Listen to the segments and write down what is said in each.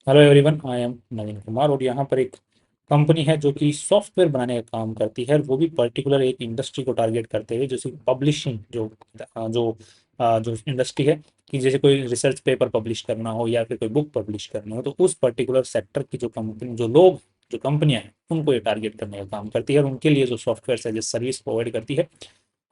Hello everyone, I am नवीन कुमार और यहाँ पर एक कंपनी है जो कि सॉफ्टवेयर बनाने का काम करती है, और वो भी पर्टिकुलर एक इंडस्ट्री को टारगेट करते हुए, जैसे पब्लिशिंग जो इंडस्ट्री है, कि जैसे कोई रिसर्च पेपर पब्लिश करना हो या फिर कोई बुक पब्लिश करनी हो, तो उस पर्टिकुलर सेक्टर की जो कंपनी, जो लोग, जो कंपनियां हैं, उनको ये टारगेट करने का काम करती है और उनके लिए जो सॉफ्टवेयर है, जो सर्विस प्रोवाइड करती है।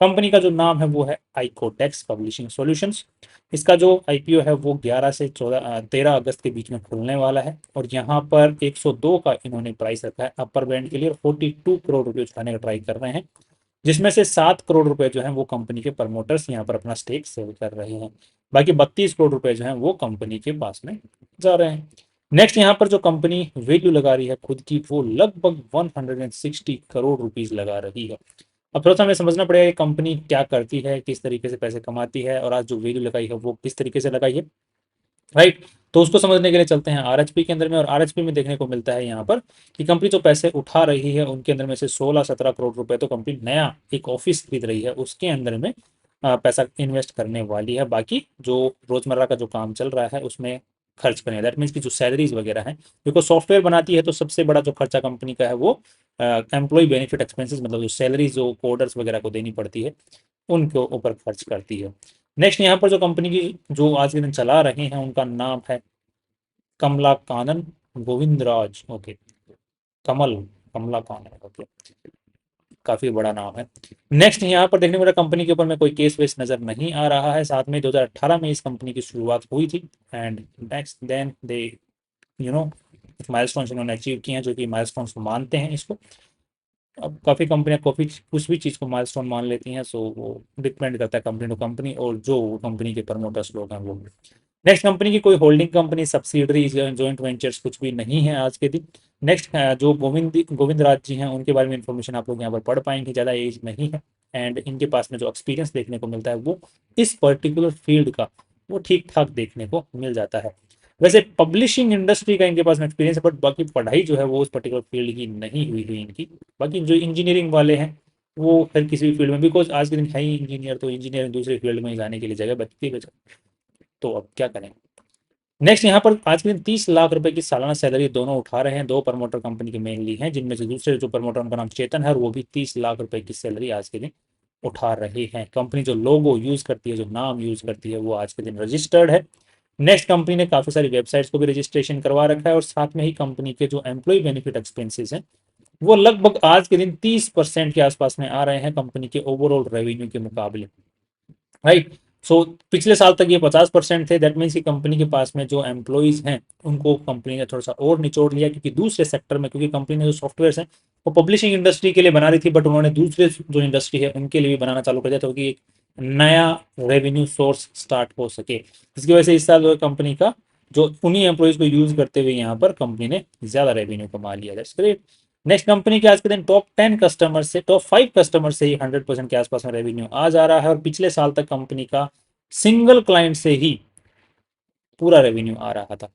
कंपनी का जो नाम है वो है आइकोटेक्स पब्लिशिंग सॉल्यूशंस। इसका जो आईपीओ है वो 11 से 13 अगस्त के बीच में खुलने वाला है, और यहाँ पर 102 का इन्होंने प्राइस रखा है अपर बैंड के लिए, और 42 करोड़ रुपए उठाने का ट्राई कर रहे हैं, जिसमें से 7 करोड़ रुपए जो है वो कंपनी के प्रमोटर्स यहाँ पर अपना स्टेक सेल कर रहे हैं। बाकी 32 करोड़ रुपए जो है वो कंपनी के पास में जा रहे हैं। नेक्स्ट यहाँ पर जो कंपनी वैल्यू लगा रही है खुद की, वो लगभग 160 करोड़ रुपीज लगा रही है। अब थोड़ा सा हमें समझना पड़ेगा ये कंपनी क्या करती है, किस तरीके से पैसे कमाती है, और आज जो वैल्यू लगाई है वो किस तरीके से लगाई है, राइट। तो उसको समझने के लिए चलते हैं आरएचपी के अंदर में, और आरएचपी में देखने को मिलता है यहाँ पर कि कंपनी जो पैसे उठा रही है उनके अंदर में से 16-17 करोड़ रुपए तो कंपनी नया एक ऑफिस खरीद रही है, उसके अंदर में पैसा इन्वेस्ट करने वाली है। बाकी जो रोजमर्रा का जो काम चल रहा है उसमें खर्च करने, दैट मीन्स की जो सैलरीज वगैरह हैं, देखो सॉफ्टवेयर बनाती है तो सबसे बड़ा जो खर्चा कंपनी का है वो एम्प्लॉय बेनिफिट एक्सपेंसेस, मतलब जो सैलरीज जो कोडर्स वगैरह को देनी पड़ती है, उनके ऊपर खर्च करती है। नेक्स्ट यहाँ पर जो कंपनी की जो आज के दिन चला रहे हैं उनका नाम है कमला कानन गोविंदराज। ओके, कमल कमला कानन। ओके, काफी बड़ा नाम है। नेक्स्ट यहाँ पर देखने को मिला कंपनी के ऊपर में कोई केस वेस नजर नहीं आ रहा है। साथ में 2018 में इस कंपनी की शुरुआत हुई थी, and next then they you know milestones इन्होंने अचीव किए हैं, जो कि माइलस्टोन्स मानते हैं इसको। अब काफ़ी कंपनियां काफ़ी कुछ भी चीज़ को माइलस्टोन मान लेती हैं, सो वो डिपेंड करता है कंपनी टू कंपनी और जो कंपनी के प्रमोटर्स लोग हैं वो। नेक्स्ट कंपनी की कोई holding company, subsidiary, joint ventures कुछ भी नहीं है आज के दिन। नेक्स्ट जो गोविंद राज जी हैं उनके बारे में इंफॉर्मेशन आप लोग यहाँ पर पढ़ पाएंगे, ज़्यादा एज नहीं है, एंड इनके पास में जो एक्सपीरियंस देखने को मिलता है वो इस पर्टिकुलर फील्ड का वो ठीक ठाक देखने को मिल जाता है। वैसे पब्लिशिंग इंडस्ट्री का इनके पास में एक्सपीरियंस है, बट बाकी पढ़ाई जो है वो उस पर्टिकुलर फील्ड की नहीं हुई हुई इनकी। बाकी जो इंजीनियरिंग वाले हैं वो फिर किसी भी फील्ड में, बिकॉज आज के दिन है ही इंजीनियर, तो इंजीनियरिंग दूसरे फील्ड में जाने के लिए जगह बचती है। तो अब क्या करें। नेक्स्ट यहाँ पर आज के दिन 30 लाख रुपए की सालाना सैलरी दोनों उठा रहे हैं। दो प्रमोटर कंपनी के मेनली हैं, जिनमें से दूसरे जो प्रमोटर उनका नाम चेतन है, और वो भी 30 लाख रुपए की सैलरी आज के दिन उठा रहे हैं। कंपनी जो लोगो यूज करती है, जो नाम यूज करती है, वो आज के दिन रजिस्टर्ड है। नेक्स्ट कंपनी ने काफी सारी वेबसाइट्स को भी रजिस्ट्रेशन करवा रखा है, और साथ में ही कंपनी के जो एम्प्लॉय बेनिफिट एक्सपेंसेस हैं वो लगभग आज के दिन 30% के आसपास में आ रहे हैं कंपनी के ओवरऑल रेवेन्यू के मुकाबले, राइट। सो पिछले साल तक ये 50% थे, दैट मीन्स की कंपनी के पास में जो एम्प्लॉयज हैं उनको कंपनी ने थोड़ा सा और निचोड़ लिया, क्योंकि दूसरे सेक्टर में, क्योंकि कंपनी ने जो सॉफ्टवेयर हैं वो पब्लिशिंग इंडस्ट्री के लिए बना रही थी, बट उन्होंने दूसरे जो इंडस्ट्री है उनके लिए भी बनाना चालू कर दिया, ताकि एक नया रेवेन्यू सोर्स स्टार्ट हो सके। इसकी वजह से इस साल जो कंपनी का जो उन्हीं एम्प्लॉयज को यूज करते हुए यहाँ पर कंपनी ने ज्यादा रेवेन्यू कमा लिया, दैट्स ग्रेट। नेक्स्ट कंपनी के आज के दिन टॉप 5 कस्टमर से ही 100% के आसपास में रेवेन्यू आ जा रहा है, और पिछले साल तक कंपनी का सिंगल क्लाइंट से ही पूरा रेवेन्यू आ रहा था।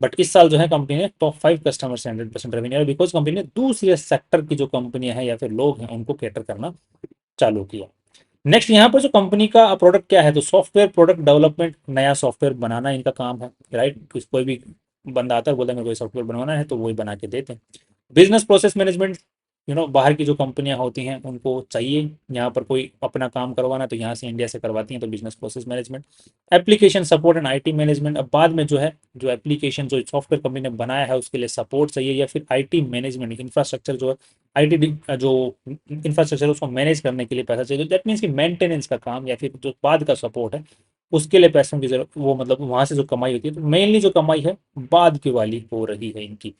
बट इस साल जो है कंपनी ने टॉप 5 कस्टमर से 100% रेवेन्यू, बिकॉज कंपनी ने दूसरे सेक्टर की जो कंपनियां हैं या फिर लोग हैं उनको कैटर करना चालू किया। नेक्स्ट यहाँ पर जो कंपनी का प्रोडक्ट क्या है, तो सॉफ्टवेयर प्रोडक्ट डेवलपमेंट, नया सॉफ्टवेयर बनाना इनका काम है, राइट। कोई भी बंदा आता है, बोलता है मेरे को सॉफ्टवेयर बनवाना है, तो वही बना के देते हैं। बिजनेस प्रोसेस मैनेजमेंट, बाहर की जो कंपनियां होती हैं उनको चाहिए यहाँ पर कोई अपना काम करवाना, तो यहाँ से इंडिया से करवाती हैं, तो business process management. Application support and IT management, अब बाद में जो है जो एप्लीकेशन जो सॉफ्टवेयर कंपनी ने बनाया है उसके लिए सपोर्ट चाहिए, या फिर आईटी मैनेजमेंट, इंफ्रास्ट्रक्चर जो है, आईटी जो इंफ्रास्ट्रक्चर उसको मैनेज करने के लिए पैसा चाहिए, दैट मीन्स की मेंटेनेंस का काम या फिर जो बाद का सपोर्ट है उसके लिए पैसों की जरूरत, वो मतलब वहां से जो कमाई होती है, तो मेनली जो कमाई है बाद की वाली हो रही है इनकी।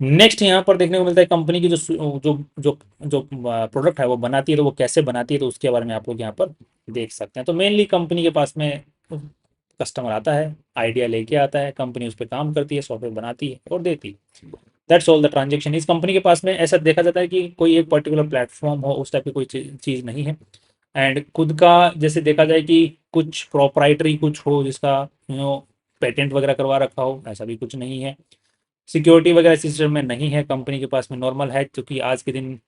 नेक्स्ट यहाँ पर देखने को मिलता है कंपनी की जो जो जो जो प्रोडक्ट है वो बनाती है, तो वो कैसे बनाती है, तो उसके बारे में आप लोग यहाँ पर देख सकते हैं। तो मेनली कंपनी के पास में कस्टमर आता है, आइडिया लेके आता है, कंपनी उस पर काम करती है, सॉफ्टवेयर बनाती है और देती है। That's all the transaction. इस कंपनी के पास में ऐसा देखा जाता है कि कोई एक पर्टिकुलर प्लेटफॉर्म हो, उस टाइप की कोई चीज़ नहीं है। एंड खुद का जैसे देखा जाए कि कुछ प्रोप्राइटरी कुछ हो जिसका पेटेंट वगैरह करवा रखा हो, ऐसा भी कुछ नहीं है। सिक्योरिटी वगैरह सिस्टम में नहीं है कंपनी के पास में, नॉर्मल है, क्योंकि आज के दिन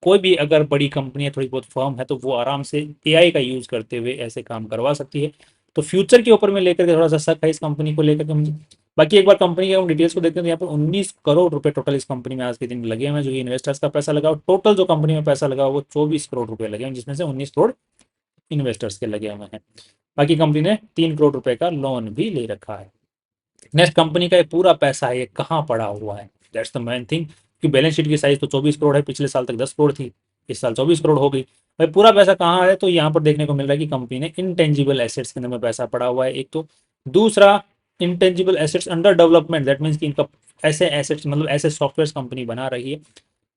कोई भी अगर बड़ी कंपनी है, थोड़ी बहुत फर्म है, तो वो आराम से एआई का यूज करते हुए ऐसे काम करवा सकती है। तो फ्यूचर के ऊपर में लेकर के थोड़ा सा शक है इस कंपनी को लेकर के मुझे, बाकी एक बार कंपनी के हम डिटेल्स को देखते हैं तो यहाँ पर 19 करोड़ रुपए टोटल इस कंपनी में आज के दिन लगे हुए हैं, जो कि इन्वेस्टर्स का पैसा लगा, और टोटल जो कंपनी में पैसा लगा वो 24 करोड़ रुपए लगे हैं, जिसमें से 19 करोड़ इन्वेस्टर्स के लगे हुए हैं। बाकी कंपनी ने 3 करोड़ रुपए का लोन भी ले रखा है। नेक्स्ट, कंपनी का ये पूरा पैसा है ये कहाँ पड़ा हुआ है, दैट्स द मेन थिंग। कि बैलेंस शीट की साइज तो 24 करोड़ है, पिछले साल तक 10 करोड़ थी, इस साल 24 करोड़ हो गई। भाई पूरा पैसा कहाँ है, तो यहाँ पर देखने को मिल रहा है कि कंपनी ने इंटेंजिबल एसेट्स के अंदर में पैसा पड़ा हुआ है एक तो, दूसरा intangible assets under development, that means कि इनका ऐसे एसेट्स मतलब ऐसे सॉफ्टवेयर कंपनी बना रही है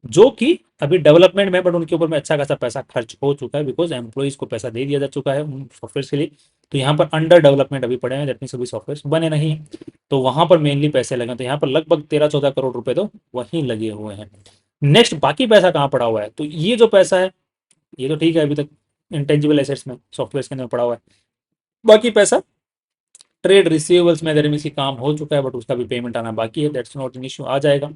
जो कि अभी डेवलपमेंट में, बट उनके ऊपर में अच्छा खासा पैसा खर्च हो चुका है, बिकॉज एम्प्लॉइज को पैसा दे दिया जा चुका है उन सॉफ्टवेयर के लिए। तो यहाँ पर अंडर डेवलपमेंट अभी पड़े हैं, दैट मीन्स अभी सॉफ्टवेयर बने नहीं है, तो वहां पर मेनली पैसे लगे, तो यहाँ पर लगभग 13-14 करोड़ रुपए तो वहीं लगे हुए हैं। नेक्स्ट, बाकी पैसा कहाँ पड़ा हुआ है, तो ये जो पैसा है ये तो ठीक है, अभी तक इंटेंजिबल एसेट्स में सॉफ्टवेयर के अंदर पड़ा हुआ है। बाकी पैसा ट्रेड रिसीवेबल्स में देर की काम हो चुका है, बट उसका भी पेमेंट आना बाकी है, दैट्स नॉट एन इशू, आ जाएगा।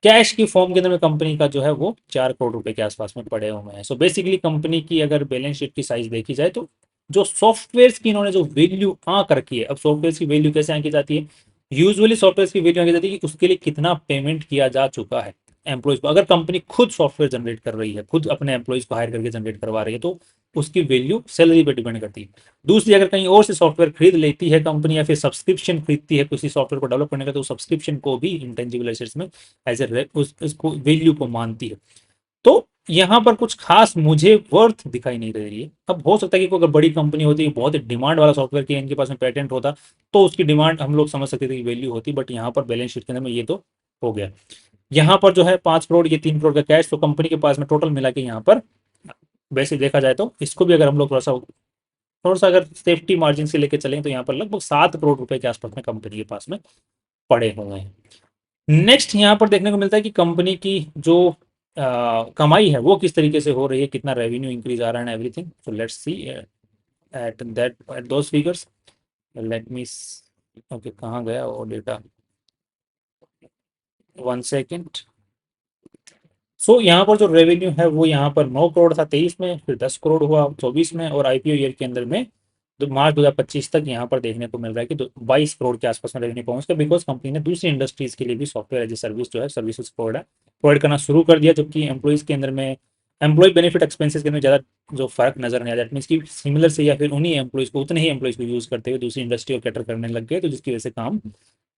कैश की फॉर्म के अंदर में कंपनी का जो है वो 4 करोड़ रुपए के आसपास में पड़े हुए हैं। सो बेसिकली कंपनी की अगर बैलेंस शीट की साइज देखी जाए तो जो सॉफ्टवेयर की इन्होंने जो वैल्यू आंक रखी है, अब सॉफ्टवेयर की वैल्यू कैसे आंकी जाती है, यूजुअली सॉफ्टवेयर की वैल्यू आंकी जाती है कि उसके लिए कितना पेमेंट किया जा चुका है एम्प्लॉइज को। अगर कंपनी खुद सॉफ्टवेयर जनरेट कर रही है, खुद अपने एम्प्लॉइज को हायर करके जनरेट करवा रही है, तो उसकी वैल्यू सैलरी पे डिपेंड करती है। दूसरी, अगर कहीं और से सॉफ्टवेयर खरीद लेती है कंपनी या फिर सब्सक्रिप्शन खरीदती है किसी सॉफ्टवेयर को डेवलप करने का, तो सब्सक्रिप्शन को भी इंटेंजिबल एसेट्स में एज ए उसको वैल्यू को मानती है। तो यहाँ पर कुछ खास मुझे वर्थ दिखाई नहीं दे रही है। अब हो सकता है कि कोई अगर बड़ी कंपनी होती है, बहुत डिमांड वाला सॉफ्टवेयर की इनके पास में पेटेंट होता, तो उसकी डिमांड हम लोग समझ सकते थे कि वैल्यू होती, बट यहाँ पर बैलेंस शीट के अंदर में ये तो हो गया। यहाँ पर जो है 5 करोड़, ये 3 करोड़ का कैश, तो कंपनी के पास में टोटल मिला के यहाँ पर वैसे देखा जाए तो इसको भी अगर हम लोग थोड़ा सा अगर सेफ्टी मार्जिन से लेके चलें, तो यहाँ पर लगभग 7 करोड़ रुपए के आसपास में कंपनी के पास में पड़े हुए हैं। नेक्स्ट, यहाँ पर देखने को मिलता है कि कंपनी की जो कमाई है वो किस तरीके से हो रही है, कितना रेवेन्यू इंक्रीज आ रहा है, everything. So let's see at those figures. Let me, okay कहाँ गया वो डेटा, 1 सेकेंड। सो यहाँ पर जो रेवेन्यू है वो यहाँ पर 9 करोड़ था 23 में, फिर 10 करोड़ हुआ 24 में, और आईपीओ ईयर के अंदर में तो मार्च 2025 तक यहाँ पर देखने को मिल रहा है कि 22 करोड़ के आसपास में रेवेन्यू पहुंच गया, बिकॉज कंपनी ने दूसरी इंडस्ट्रीज के लिए भी सॉफ्टवेयर एज ए सर्विस जो है सर्विसेज प्रोवाइड करना शुरू कर दिया, जबकि एम्प्लॉइज के अंदर में एम्प्लॉय बेनिफिट एक्सपेंसेस के अंदर ज़्यादा जो फर्क नजर नहीं आया, दैट मीन्स कि सिमिलर से या फिर उन्हीं एम्प्लॉइज को, उतने ही एम्प्लॉइज को यूज करते हुए दूसरी इंडस्ट्री को कैटर करने लग गए, तो जिसकी वजह से काम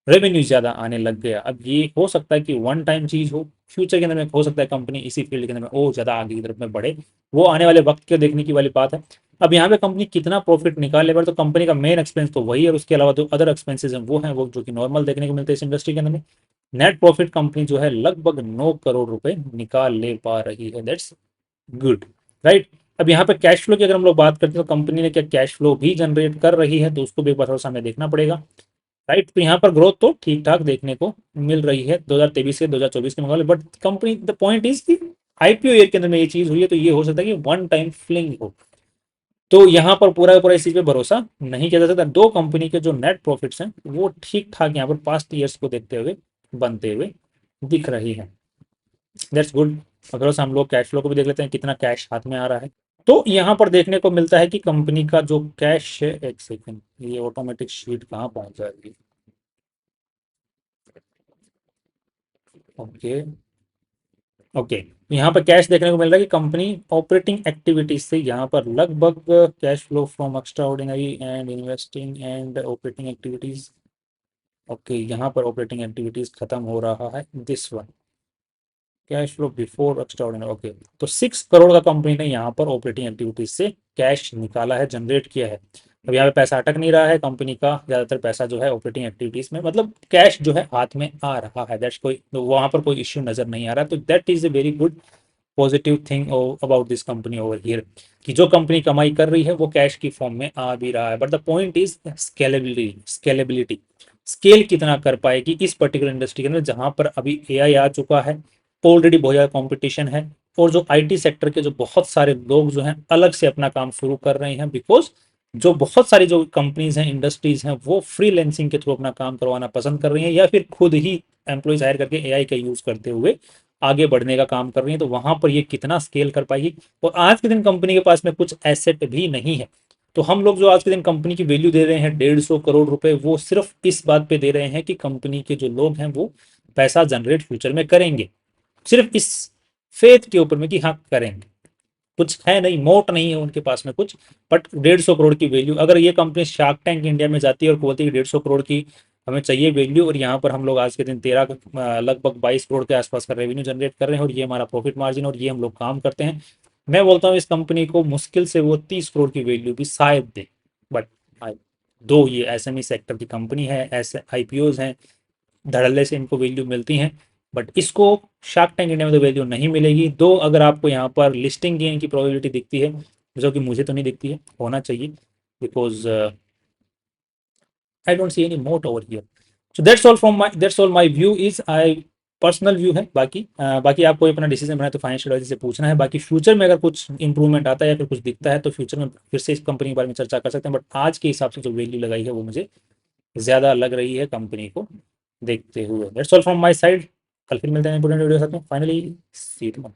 रेवेन्यू ज़्यादा आने लग गया। अब ये हो सकता है कि वन टाइम चीज़ हो, फ्यूचर के अंदर में हो सकता है कंपनी इसी फील्ड के अंदर में और ज़्यादा आगे की तरफ में बढ़े, वो आने वाले वक्त के देखने की वाली बात है। अब यहाँ पे कंपनी कितना प्रॉफिट निकाले, पर तो कंपनी का मेन एक्सपेंस तो वही है, और उसके अलावा जो अदर एक्सपेंसेस हैं वो हैं वो जो कि नॉर्मल देखने को मिलते हैं इस इंडस्ट्री के अंदर में। नेट प्रॉफिट कंपनी जो है लगभग 9 करोड़ रुपए निकाल ले पा रही है, दैट्स गुड, राइट। अब यहाँ पे कैश फ्लो की अगर हम लोग बात करते हैं, तो कंपनी ने क्या कैश फ्लो भी जनरेट कर रही है, तो उसको भी एक बार थोड़ा सा हमें देखना पड़ेगा, राइट। तो यहाँ पर ग्रोथ तो ठीक ठाक देखने को मिल रही है 2023 से 2024 के मुकाबले, but company, the point is कि आईपीओ ईयर के अंदर में ये चीज हुई है, तो ये हो सकता है कि वन टाइम फ्लिंग हो, तो यहाँ पर पूरा का पूरा इस चीज पे भरोसा नहीं किया जा सकता। दो कंपनी के जो नेट प्रॉफिट्स हैं वो ठीक ठाक यहाँ पर पास्ट ईयर्स को देखते हुए बनते हुए दिख रही है, दैट्स गुड। अगर हम लोग कैश फ्लो को भी देख लेते हैं, कितना कैश हाथ में आ रहा है, तो यहाँ पर देखने को मिलता है कि कंपनी का जो कैश है, एक सेकेंड, ये ऑटोमेटिक शीट कहाँ पहुंच जाएगी, ओके ओके। यहाँ पर कैश देखने को मिल रहा है कि कंपनी ऑपरेटिंग एक्टिविटीज से यहाँ पर लगभग cash flow from extra ordinary and investing and operating activities, okay यहाँ पर ऑपरेटिंग एक्टिविटीज खत्म हो रहा है, this one cash flow before extra ordinary, okay. तो 6 करोड़ का कंपनी ने यहाँ पर ऑपरेटिंग एक्टिविटीज से कैश निकाला है, जनरेट किया है। अब यहाँ पे पैसा अटक नहीं रहा है, कंपनी का ज्यादातर पैसा जो है ऑपरेटिंग एक्टिविटीज में, मतलब कैश जो है हाथ में आ रहा है, दैट्स कोई तो वहां पर कोई इश्यू नजर नहीं आ रहा, तो that is a very good positive thing about this company over here, कि जो कंपनी कमाई कर रही है वो कैश की फॉर्म में आ भी रहा है। But the point is scalability, scale कितना कर पाएगी इस पर्टिकुलर इंडस्ट्री के अंदर, जहां पर अभी एआई आ चुका है, ऑलरेडी बहुत ज़्यादा कॉम्पिटिशन है, और जो आईटी सेक्टर के जो बहुत सारे लोग जो हैं अलग से अपना काम शुरू कर रहे हैं, बिकॉज जो बहुत सारी जो कंपनीज हैं, इंडस्ट्रीज हैं, वो फ्रीलैंसिंग के थ्रू अपना काम करवाना पसंद कर रही हैं, या फिर खुद ही एम्प्लॉयज हायर करके एआई का यूज करते हुए आगे बढ़ने का काम कर रही है, तो वहां पर ये कितना स्केल कर पाएगी। और आज के दिन कंपनी के पास में कुछ एसेट भी नहीं है, तो हम लोग जो आज के दिन कंपनी की वैल्यू दे रहे हैं 150 करोड़ रुपए, वो सिर्फ इस बात पे दे रहे हैं कि कंपनी के जो लोग हैं वो पैसा जनरेट फ्यूचर में करेंगे, सिर्फ इस फेथ के ऊपर में कि हाँ करेंगे। कुछ है नहीं, मोट नहीं है उनके पास में कुछ, बट 150 करोड़ की वैल्यू। अगर ये कंपनी शार्क टैंक इंडिया में जाती है और बोलती है 150 करोड़ की हमें चाहिए वैल्यू, और यहाँ पर हम लोग आज के दिन 13 लगभग 22 करोड़ के आसपास का रेवेन्यू जनरेट कर रहे हैं, और ये हमारा प्रॉफिट मार्जिन, और ये हम लोग काम करते हैं, मैं बोलता हूँ इस कंपनी को मुश्किल से वो 30 करोड़ की वैल्यू भी शायद दे। बट दो ये एसएमई सेक्टर की कंपनी है, ऐसे आईपीओज हैं, धड़ल्ले से इनको वैल्यू मिलती हैं, बट इसको शार्क टैंक इंडिया में तो वैल्यू नहीं मिलेगी। दो अगर आपको यहाँ पर लिस्टिंग गेन की प्रोबेबिलिटी दिखती है, जो कि मुझे तो नहीं दिखती है, होना चाहिए, because I don't see any moat over here. So that's all my view is, I personal view है। बाकी आप कोई अपना डिसीजन बनाए तो फाइनेंशियल एडवाइजर से पूछना है। बाकी फ्यूचर में अगर कुछ इंप्रूवमेंट आता है या फिर कुछ दिखता है तो फ्यूचर में फिर से इस कंपनी के बारे में चर्चा कर सकते हैं, बट आज के हिसाब से जो वैल्यू लगाई है वो मुझे ज़्यादा लग रही है कंपनी को देखते हुए। That's all from my side. कल फिर मिलते हैं इंपोर्टेंट वीडियो के साथ में। Finally see you.